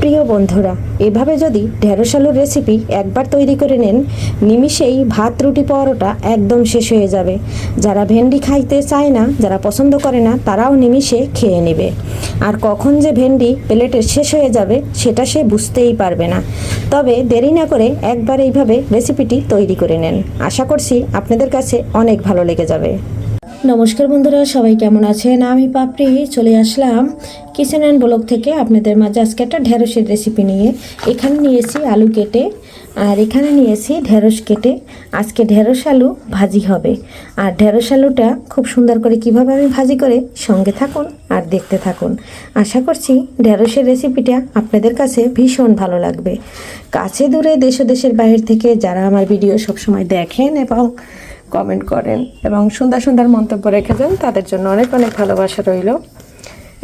প্রিয় বন্ধুরা, এভাবে যদি ঢেঁড়স আলুর রেসিপি একবার তৈরি করে নেন, নিমিষেই ভাত রুটি পরোটা একদম শেষ হয়ে যাবে। যারা ভেন্ডি খাইতে চায় না, যারা পছন্দ করে না, তারাও নিমিষে খেয়ে নেবে। আর কখন যে ভেন্ডি প্লেটের শেষ হয়ে যাবে সেটা সে বুঝতেই পারবে না। তবে দেরি না করে একবার এইভাবে রেসিপিটি তৈরি করে নেন, আশা করছি আপনাদের কাছে অনেক ভালো লেগে যাবে। নমস্কার বন্ধুরা, সবাই কেমন আছেন? আমি পাপড়ি চলে আসলাম কিচেন অ্যান্ড ব্লগ থেকে আপনাদের মাঝে আজকে একটা ঢেঁড়সের রেসিপি নিয়ে। এখানে নিয়েছি আলু কেটে, আর এখানে নিয়েছি ঢেঁড়স কেটে। আজকে ঢেঁড়স আলু ভাজি হবে। আর ঢেঁড়স আলুটা খুব সুন্দর করে কিভাবে আমি ভাজি করে, সঙ্গে থাকুন আর দেখতে থাকুন। আশা করছি ঢেঁড়সের রেসিপিটা আপনাদের কাছে ভীষণ ভালো লাগবে। কাছে দূরে দেশ ও দেশের বাইরে থেকে যারা আমার ভিডিও সবসময় দেখেন এবং কমেন্ট করেন এবং সুন্দর সুন্দর মন্তব্য রেখে যান, তাদের জন্য অনেক অনেক ভালোবাসা রইল।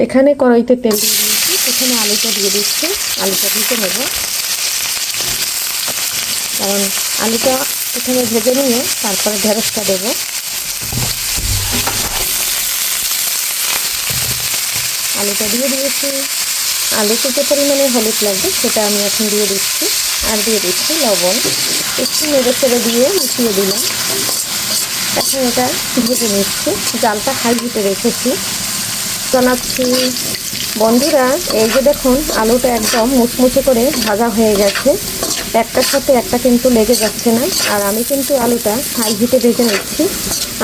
এখানে কড়াইতে তেল দিয়ে দিয়েছি, এখানে আলুটা দিয়ে দিচ্ছি। আলুটা ভেজে নেব, কারণ আলুটা এখানে ভেজে নিয়ে তারপরে ঢেঁড়সটা দেবো। আলুটা দিয়ে দিয়েছি। আলুতে যে পরিমাণে হলুদ লাগবে সেটা আমি এখন দিয়ে দিচ্ছি, আর দিয়ে দিচ্ছি লবণ। একটু নেড়ে চেড়ে দিয়ে মিশিয়ে দিলাম। এখন এটা ভেজে নিচ্ছি, জালটা হাই হিটে রেখেছি। জানাচ্ছি বন্ধুরা, এই যে দেখুন আলুটা একদম মুচমুচে করে ভাজা হয়ে গেছে, একটার সাথে একটা কিন্তু লেগে যাচ্ছে না। আর আমি কিন্তু আলুটা হাই হিটে ভেজে নিচ্ছি,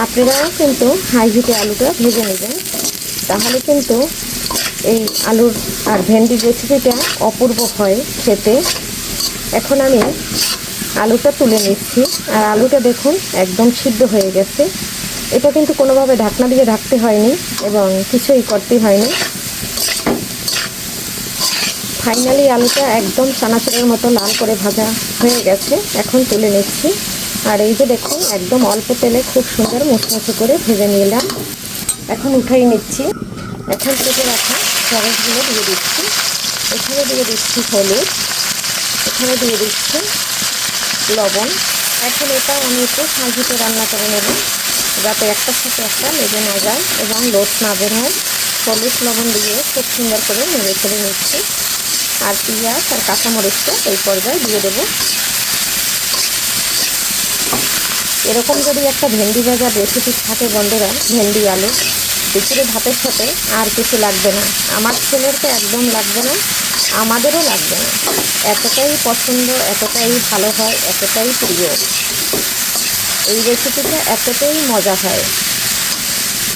আপনারাও কিন্তু হাই হিটে আলুটা ভেজে নেবেন, তাহলে কিন্তু এই আলুর আর ভেন্ডির রেসিপিটা অপূর্ব হয় খেতে। এখন আমি আলুটা তুলে নিচ্ছি, আর আলুটা দেখুন একদম সিদ্ধ হয়ে গেছে। এটা কিন্তু কোনোভাবে ঢাকনা দিয়ে ঢাকতে হয়নি এবং কিছুই করতে হয়নি। ফাইনালি আলুটা একদম চানাচুরের মতো লাল করে ভাজা হয়ে গেছে। এখন তুলে নিচ্ছি, আর এই যে দেখুন একদম অল্প তেলে খুব সুন্দর মুচমুচে করে ভেজে নিলাম। এখন উঠাই নিচ্ছি। এখন কেটে রাখা ঢেঁড়সগুলো দিয়ে দিচ্ছি। এখানে দিয়ে দিচ্ছি হলুদ, এখানে দিয়ে দিচ্ছি লবণ। এখন এটাও আমি একটু হাই হিটে রান্না করে নেব, যাতে একটার সাথে একটা লেগে না যায় এবং লোট না বের হয়। হলুদ লবণ দিয়ে খুব সুন্দর করে নেড়ে চেড়ে নিচ্ছি। আর পেঁয়াজ আর কাঁচামরিচটা এই পর্যায়ে দিয়ে দেবো। এরকম যদি একটা ভেন্ডি ভাজা রেসিপি থাকে বন্ধুরা, ভেন্ডি আলু, দুপুরে ভাতের সাথে আর কিছু লাগবে না। আমার ছেলের তো একদম লাগবে না, আমাদেরও লাগবে না। এতটাই পছন্দ, এতটাই ভালো হয়, এতটাই প্রিয়। এই রেসিপিটা এতটাই মজা হয়।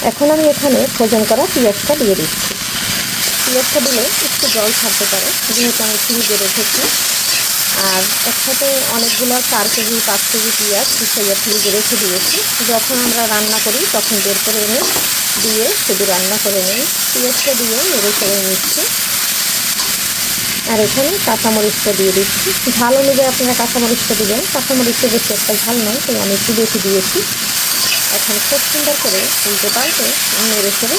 এখন আমি এখানে ফ্রোজেন করা পেঁয়াজটা দিয়ে দিচ্ছি। পেঁয়াজটা দিলে একটু জল থাকতে পারে, যেহেতু আমি ফ্রিজে রেখেছি। আর একসাথে অনেকগুলো 4 কেজি 5 কেজি পেঁয়াজ গুছিয়ে ফ্রিজে রেখে দিয়েছি। যখন আমরা রান্না করি তখন বের করে এনে দিয়ে শুধু রান্না করে নিই। পেঁয়াজটা দিয়ে নেড়ে চেড়ে নিচ্ছি। আর এখানে কাঁচামরিচটা দিয়ে দিচ্ছি। ঝাল অনুযায়ী আপনারা কাঁচামরিচটা দিবেন। কাঁচামরিচটা বেশি একটা ঝাল নয়, তাই আমি একটু বেশি দিয়েছি। এখন খুব সুন্দর করে উল্টে পাল্টে নেড়ে চেড়ে,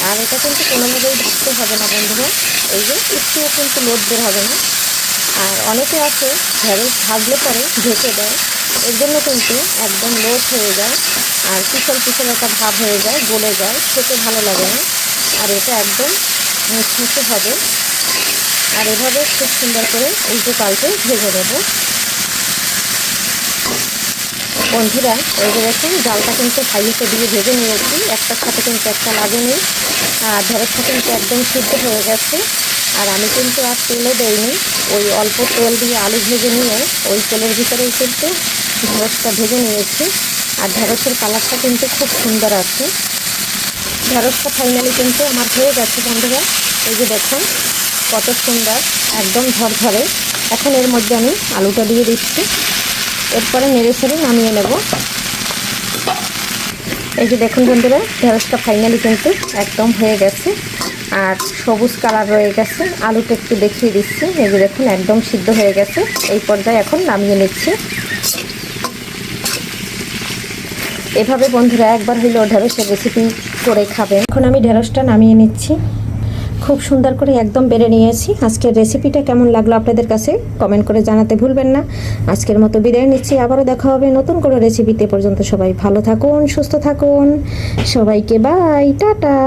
আর এটা কিন্তু কোনোভাবেই ঢাকতে হবে না বন্ধুরা। এই যে একটুও কিন্তু লোট বের হবে না। আর অনেকে আছে ঢেঁড়স ভাজলে পরে ঢেকে দেয়, এর জন্য কিন্তু একদম লোট হয়ে যায় আর পিছল পিছল একটা ভাব হয়ে যায়, গলে যায়, খেতে ভালো লাগে না। আর এটা একদম মুচমুচে হবে। আর এভাবে খুব সুন্দর করে উল্টে পাল্টে ভেজে নেব বন্ধুরা। এই যে দেখুন জালটা কিন্তু হাই হিটে দিয়ে ভেজে নিয়েছি, একটার সাথে কিন্তু একটা লাগেনি। আর ঢেঁড়সটা কিন্তু একদম সিদ্ধ হয়ে গেছে। আর আমি কিন্তু আর তেলও দেইনি, ওই অল্প তেল দিয়ে আলু ভেজে নিয়ে ওই তেলের ভিতরেই কিন্তু ঢেঁড়সটা ভেজে নিয়েছি। আর ঢেঁড়সের কালারটা কিন্তু খুব সুন্দর আছে। ঢেঁড়সটা ফাইনালি কিন্তু আমার হয়ে গেছে বন্ধুরা। এই যে দেখুন কত সুন্দর, একদম ঝরঝরে। এখন এর মধ্যে আমি আলুটা দিয়ে দিচ্ছি, এরপরে নেড়ে চেড়ে নামিয়ে নেব। এই যে দেখুন বন্ধুরা, ঢেঁড়সটা ফাইনালি কিন্তু একদম হয়ে গেছে আর সবুজ কালার রয়ে গেছে। আলুটা একটু দেখিয়ে দিচ্ছি, এই যে দেখুন একদম সিদ্ধ হয়ে গেছে। এই পর্যায়ে এখন নামিয়ে নিচ্ছি। এভাবে বন্ধুরা একবার হইলেও ঢেঁড়সের রেসিপি করে খাবেন। এখন আমি ঢেঁড়সটা নামিয়ে নিচ্ছি। খুব সুন্দর করে একদম বেড়ে নিয়েছি। আজকের রেসিপিটা কেমন লাগলো আপনাদের কাছে কমেন্ট করে জানাতে ভুলবেন না। আজকের মতো বিদায় নিচ্ছি, আবারও দেখা হবে নতুন কোনো রেসিপিতে। পর্যন্ত সবাই ভালো থাকুন, সুস্থ থাকুন। সবাইকে বাই, টাটা।